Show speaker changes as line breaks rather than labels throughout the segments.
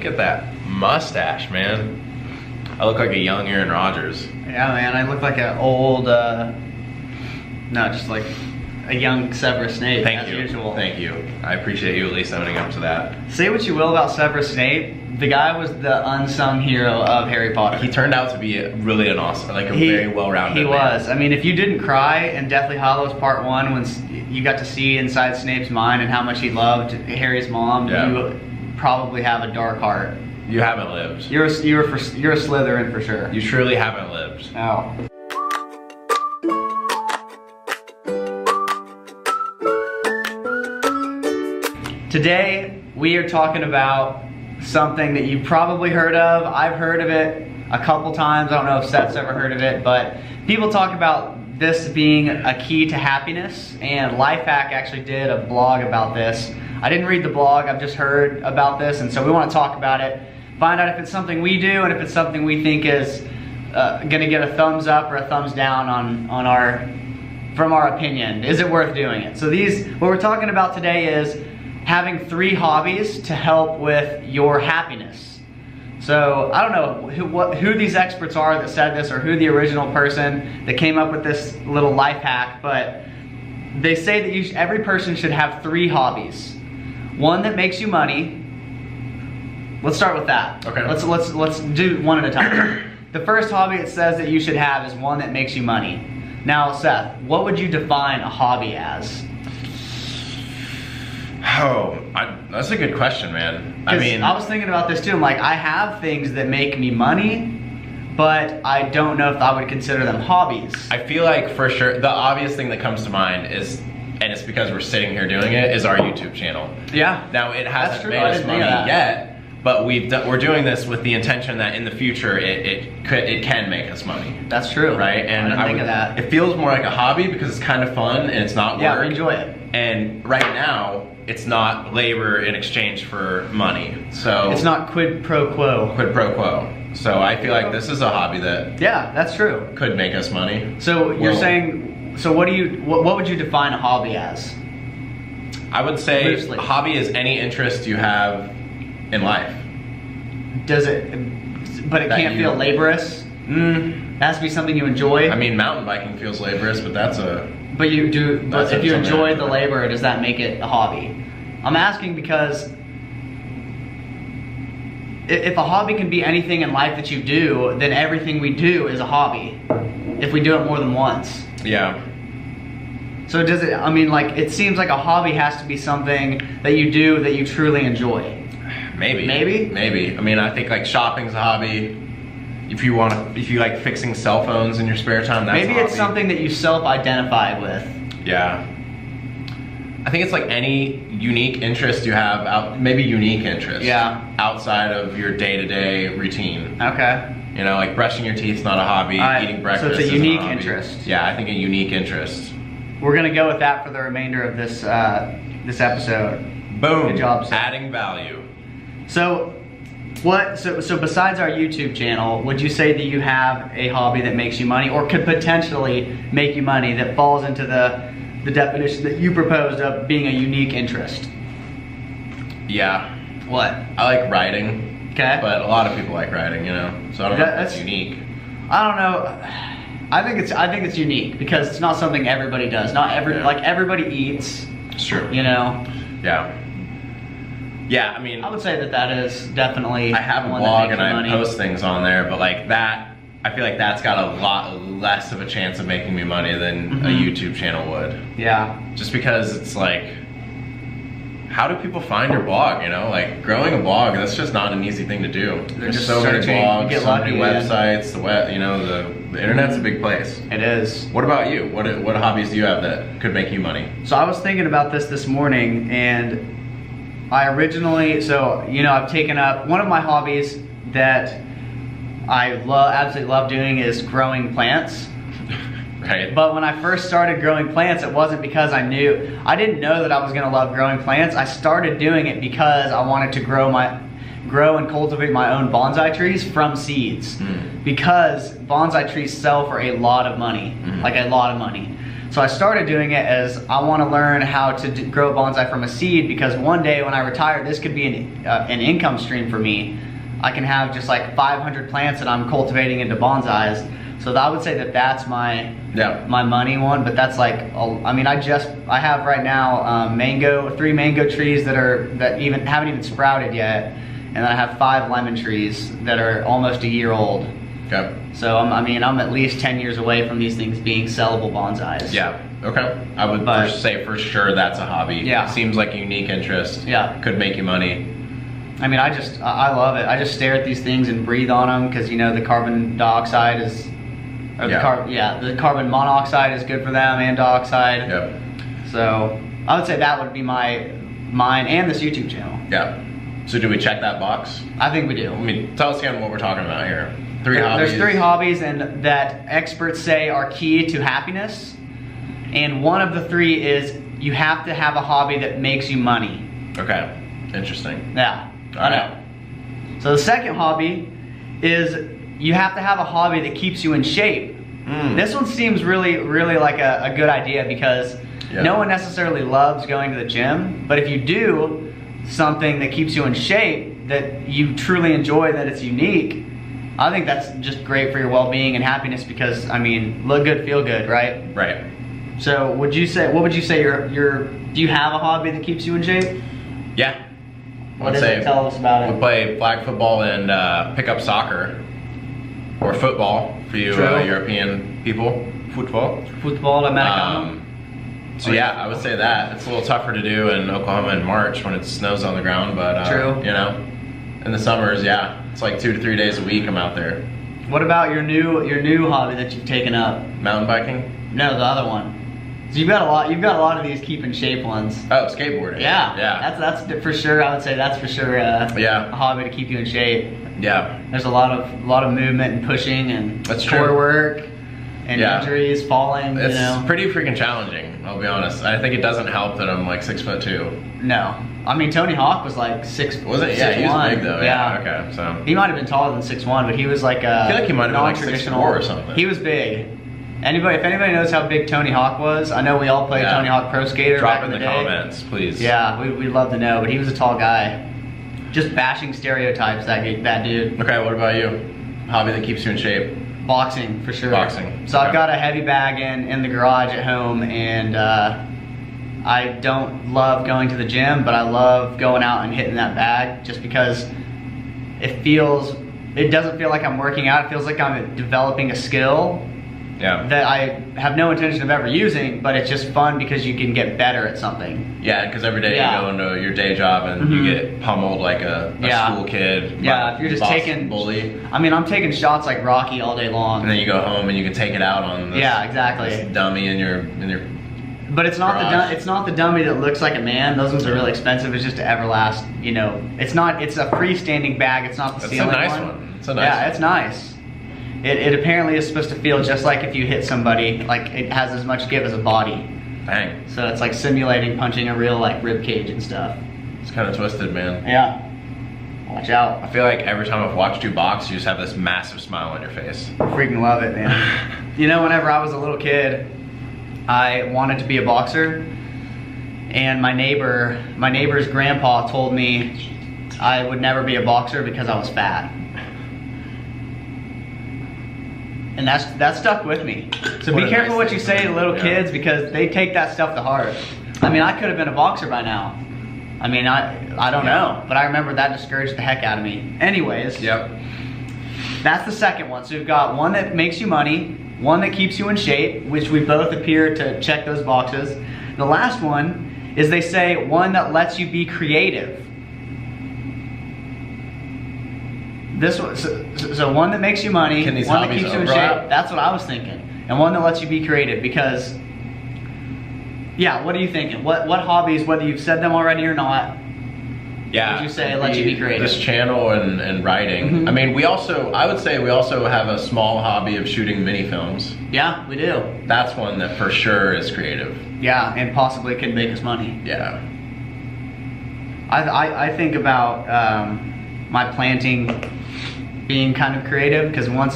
at that mustache, man. I look like a young Aaron Rodgers.
Yeah, man, I look like an old, no, just like a young Severus Snape, as usual.
Thank you. I appreciate you at least owning up to that.
Say what you will about Severus Snape, the guy was the unsung hero of Harry Potter.
He turned out to be really an awesome, like a very well-rounded
man. He was. I mean, if you didn't cry in Deathly Hallows Part 1 when you got to see inside Snape's mind and how much he loved Harry's mom, you probably have a dark heart.
You haven't lived.
You're a Slytherin for sure.
You truly haven't lived.
Oh. Today, we are talking about something that you've probably heard of. I've heard of it a couple times. I don't know if Seth's ever heard of it, but people talk about this being a key to happiness, and Lifehack actually did a blog about this. I didn't read the blog, I've just heard about this, and so we want to talk about it, find out if it's something we do and if it's something we think is gonna get a thumbs up or a thumbs down from our opinion. Is it worth doing it? So what we're talking about today is having 3 hobbies to help with your happiness. So I don't know who these experts are that said this or who the original person that came up with this little life hack, but they say that every person should have 3 hobbies. One that makes you money. Let's start with that.
Okay.
Let's do one at a time. The first hobby it says that you should have is one that makes you money. Now, Seth, what would you define a hobby as?
Oh, that's a good question, man. I mean,
I was thinking about this too. I'm like, I have things that make me money, but I don't know if I would consider them hobbies.
I feel like for sure, the obvious thing that comes to mind is, and it's because we're sitting here doing it, is our YouTube channel.
Yeah.
Now, it hasn't made us money yet, but we're doing this with the intention that in the future, it can make us money.
That's true.
Right? And
I didn't think of that.
It feels more like a hobby because it's kind of fun and it's not work.
Yeah, we enjoy it.
And right now, it's not labor in exchange for money. So
it's not quid pro quo.
Quid pro quo. So I feel like this is a hobby that
that's true.
Could make us money.
So you're saying, so what would you define a hobby as?
I would say
loosely.
A hobby is any interest you have in life.
Does it? But it can't feel laborious. It has to be something you enjoy.
I mean, mountain biking feels laborious, but that's a.
But you do. But if you enjoy the labor, does that make it a hobby? I'm asking because if a hobby can be anything in life that you do, then everything we do is a hobby. If we do it more than once.
Yeah.
So does it? I mean, like, it seems like a hobby has to be something that you do that you truly enjoy.
Maybe.
Maybe.
Maybe. I mean, I think like shopping's a hobby. If you like fixing cell phones in your spare time, that's
maybe it's something that you self-identify with.
Yeah. I think it's like any unique interest you have maybe unique interest.
Yeah.
Outside of your day-to-day routine.
Okay.
You know, like brushing your teeth's not a hobby, eating breakfast
so it's a unique
isn't a hobby.
Interest.
Yeah, I think a unique interest.
We're gonna go with that for the remainder of this this episode.
Boom.
Good job, Seth.
Adding value.
So so besides our YouTube channel, would you say that you have a hobby that makes you money or could potentially make you money that falls into the definition that you proposed of being a unique interest?
Yeah.
What?
I like writing.
Okay.
But a lot of people like writing, you know. So I don't know if that's unique.
I don't know. I think it's unique because it's not something everybody does. Not like everybody eats.
It's true.
You know.
Yeah. Yeah, I mean,
I would say that is definitely.
I have a blog and I post things on there, but like that, I feel like that's got a lot less of a chance of making me money than a YouTube channel would.
Yeah.
Just because it's like, how do people find your blog? You know, like growing a blog, that's just not an easy thing to do. There's so many blogs, so many websites. The internet's a big place.
It is.
What about you? What hobbies do you have that could make you money?
So I was thinking about this morning, and I originally, I've taken up one of my hobbies that I absolutely love doing is growing plants.
Right.
But when I first started growing plants, it wasn't because I didn't know that I was gonna love growing plants. I started doing it because I wanted to grow and cultivate my own bonsai trees from seeds. Because bonsai trees sell for a lot of money, like a lot of money. So I started doing it as I want to learn how to grow bonsai from a seed, because one day when I retire, this could be an income stream for me. I can have just like 500 plants that I'm cultivating into bonsais. So I would say that that's my money one, but that's like, I mean, I have right now 3 mango trees that haven't even sprouted yet, and then I have 5 lemon trees that are almost a year old.
Okay.
So I'm at least 10 years away from these things being sellable bonsais.
Yeah. Okay. I would say for sure that's a hobby.
Yeah.
It seems like a unique interest.
Yeah.
Could make you money.
I mean, I love it. I just stare at these things and breathe on them, because you know the carbon dioxide is, or the carbon monoxide is good for them, and dioxide.
Yep.
So I would say that would be mine and this YouTube channel.
Yeah. So do we check that box?
I think we do.
I mean, tell us again what we're talking about here. 3 hobbies.
There's 3 hobbies and that experts say are key to happiness. And one of the 3 is you have to have a hobby that makes you money.
Okay. Interesting.
Yeah.
I know.
So the second hobby is you have to have a hobby that keeps you in shape. This one seems really, really like a good idea, because no one necessarily loves going to the gym, but if you do something that keeps you in shape, that you truly enjoy, that it's unique, I think that's just great for your well-being and happiness, because I mean, look good, feel good, right?
Right.
So what would you say do you have a hobby that keeps you in shape?
Yeah.
What is it? Tell us about it.
We play flag football and pick up soccer. Or football for you European people.
Football americano.
So yeah, I would say that. It's a little tougher to do in Oklahoma in March when it snows on the ground, but you know, in the summers, yeah, it's like 2 to 3 days a week I'm out there.
What about your new hobby that you've taken up?
Mountain biking?
No, the other one. So you've got a lot of these keep in shape ones.
Oh, skateboarding.
Yeah.
Yeah.
That's for sure. I would say that's for sure a hobby to keep you in shape.
Yeah.
There's a lot of movement and pushing and core work and injuries, falling.
It's pretty freaking challenging, I'll be honest. I think it doesn't help that I'm like 6'2".
No. I mean, Tony Hawk was like 6.
Was it? Yeah, he was big though. Yeah. Okay. So
he might have been taller than 6'1", but he was like
I feel like he might have been like 6'4" or something.
He was big. If anybody knows how big Tony Hawk was, I know we all played Tony Hawk Pro Skater back in the day.
Drop in the comments, please.
Yeah, we'd love to know, but he was a tall guy. Just bashing stereotypes, that dude.
Okay, what about you? Hobby that keeps you in shape?
Boxing, for sure.
Boxing.
So I've got a heavy bag in the garage at home, and I don't love going to the gym, but I love going out and hitting that bag, just because it doesn't feel like I'm working out. It feels like I'm developing a skill that I have no intention of ever using, but it's just fun because you can get better at something. Yeah,
because every day you go into your day job and you get pummeled like a school kid.
Yeah, if you're just taking
bully.
I mean, I'm taking shots like Rocky all day long.
And then you go home and you can take it out on this, this dummy in your
But it's not the dummy that looks like a man. Those ones are really expensive. It's just an Everlast, you know. It's a freestanding bag. It's not the ceiling one.
It's a nice one. It's a nice one.
It's nice. It apparently is supposed to feel just like if you hit somebody, like it has as much give as a body.
Dang.
So it's like simulating punching a real like rib cage and stuff.
It's kind of twisted, man.
Yeah. Watch out.
I feel like every time I've watched you box, you just have this massive smile on your face.
I freaking love it, man. You know, whenever I was a little kid, I wanted to be a boxer, and my neighbor's grandpa told me I would never be a boxer because I was fat. And that stuck with me. So be careful what you say to little kids, because they take that stuff to heart. I mean, I could have been a boxer by now. I mean, I don't know, but I remember that discouraged the heck out of me. Anyways, that's the second one. So we've got one that makes you money, one that keeps you in shape, which we both appear to check those boxes. The last one is, they say, one that lets you be creative. This one, so one that makes you money, one that keeps you in shape. That's what I was thinking, and one that lets you be creative. Because, yeah, what are you thinking? What hobbies, whether you've said them already or not, would you say let you be creative?
This channel and writing. I mean, I would say we also have a small hobby of shooting mini films.
Yeah, we do.
That's one that for sure is creative.
Yeah, and possibly can make us money.
Yeah.
I think about my planting being kind of creative, because when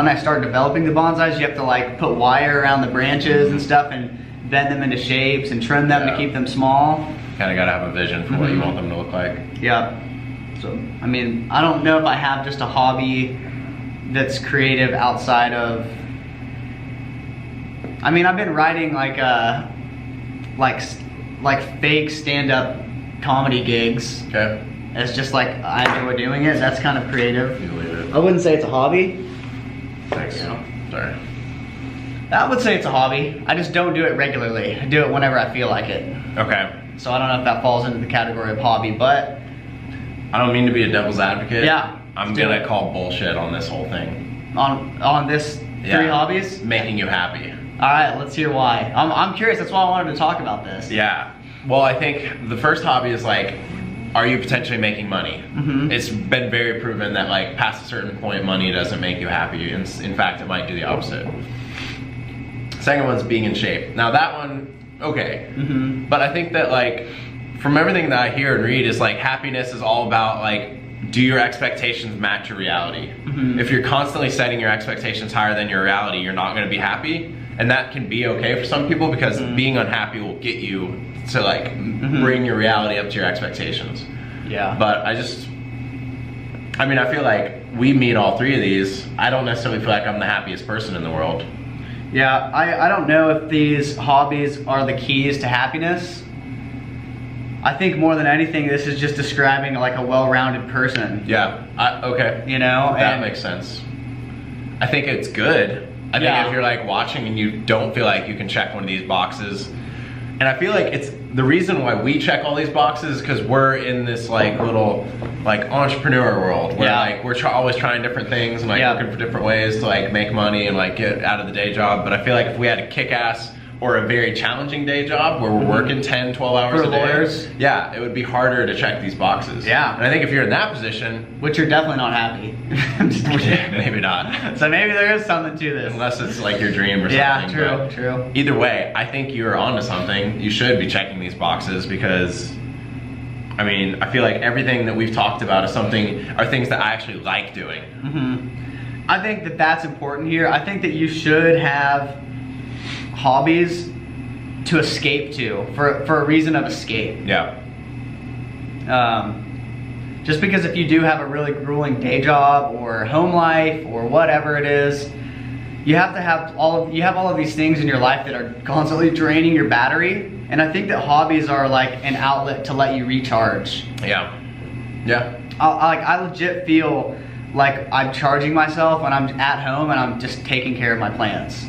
I start developing the bonsais, you have to like put wire around the branches and stuff, and bend them into shapes and trim them to keep them small.
Kind of got to have a vision for what you want them to look like.
Yeah. So, I mean, I don't know if I have just a hobby that's creative outside of, I mean, I've been writing like fake stand-up comedy gigs.
Okay.
It's just like, I enjoy doing it. That's kind of creative.
You believe it.
I wouldn't say it's a hobby.
Thanks. Sorry.
I would say it's a hobby. I just don't do it regularly. I do it whenever I feel like it.
Okay.
So I don't know if that falls into the category of hobby, but
I don't mean to be a devil's advocate.
Yeah.
I'm gonna call bullshit on this whole thing.
On this 3 hobbies?
Making you happy.
Alright, let's hear why. I'm curious, that's why I wanted to talk about this.
Yeah. Well, I think the first hobby is like, are you potentially making money? It's been very proven that like past a certain point, money doesn't make you happy. In fact, it might do the opposite. Second one's being in shape. Now that one, okay. But I think that like, from everything that I hear and read is like happiness is all about like, do your expectations match your reality? If you're constantly setting your expectations higher than your reality, you're not gonna be happy. And that can be okay for some people because being unhappy will get you to like bring your reality up to your expectations.
Yeah.
But I mean, I feel like we meet all 3 of these. I don't necessarily feel like I'm the happiest person in the world.
Yeah, I don't know if these hobbies are the keys to happiness. I think more than anything, this is just describing like a well-rounded person.
Yeah, okay.
You know?
That makes sense. I think it's good. I think if you're like watching and you don't feel like you can check one of these boxes, and I feel like it's the reason why we check all these boxes is because we're in this like little like entrepreneur world where like we're always trying different things and like looking for different ways to like make money and like get out of the day job. But I feel like if we had a kick-ass or a very challenging day job where we're working 10, 12 hours a day.
Lawyers.
Yeah, it would be harder to check these boxes.
Yeah.
And I think if you're in that position.
Which you're definitely not happy. I'm just kidding.
Maybe not.
So maybe there is something to this.
Unless it's like your dream or something.
Yeah, true.
Either way, I think you're onto something. You should be checking these boxes because, I mean, I feel like everything that we've talked about are things that I actually like doing.
I think that that's important here. I think that you should have hobbies to escape to for a reason of escape.
Yeah.
Just because if you do have a really grueling day job or home life or whatever it is, you have to have all of these things in your life that are constantly draining your battery. And I think that hobbies are like an outlet to let you recharge.
Yeah. Yeah.
I legit feel like I'm charging myself when I'm at home and I'm just taking care of my plants.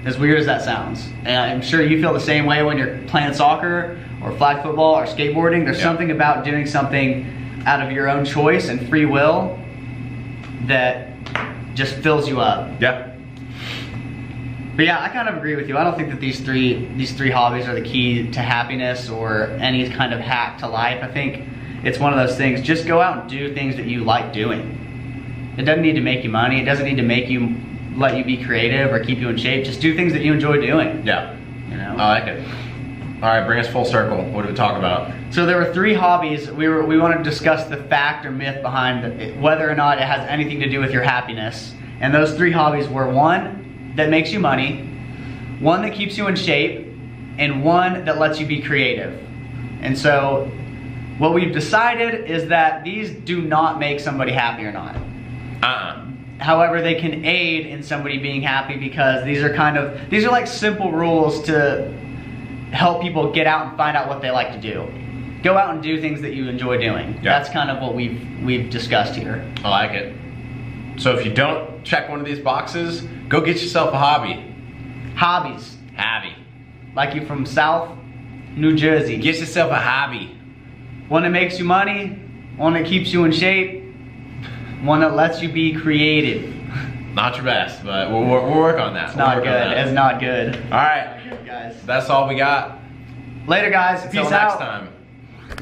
As weird as that sounds. And I'm sure you feel the same way when you're playing soccer or flag football or skateboarding. There's something about doing something out of your own choice and free will that just fills you up.
Yeah.
But yeah, I kind of agree with you. I don't think that these three hobbies are the key to happiness or any kind of hack to life. I think it's one of those things, just go out and do things that you like doing. It doesn't need to make you money. It doesn't need to let you be creative or keep you in shape. Just do things that you enjoy doing.
Yeah.
You know?
I like it. All right, bring us full circle. What did we talk about?
So there were 3 hobbies. We wanted to discuss the fact or myth behind whether or not it has anything to do with your happiness. And those 3 hobbies were 1 that makes you money, 1 that keeps you in shape, and 1 that lets you be creative. And so what we've decided is that these do not make somebody happy or not. However, they can aid in somebody being happy because these are like simple rules to help people get out and find out what they like to do. Go out and do things that you enjoy doing. Yeah. That's kind of what we've discussed here.
I like it. So if you don't check one of these boxes, go get yourself a hobby.
Hobbies.
Hobby.
Like you from South New Jersey.
Get yourself a hobby.
One that makes you money, one that keeps you in shape, one that lets you be creative.
Not your best, but we'll work on that.
It's not good. It's not good.
All right,
Guys.
That's all we got.
Later, guys.
Until
Peace
next
out.
time.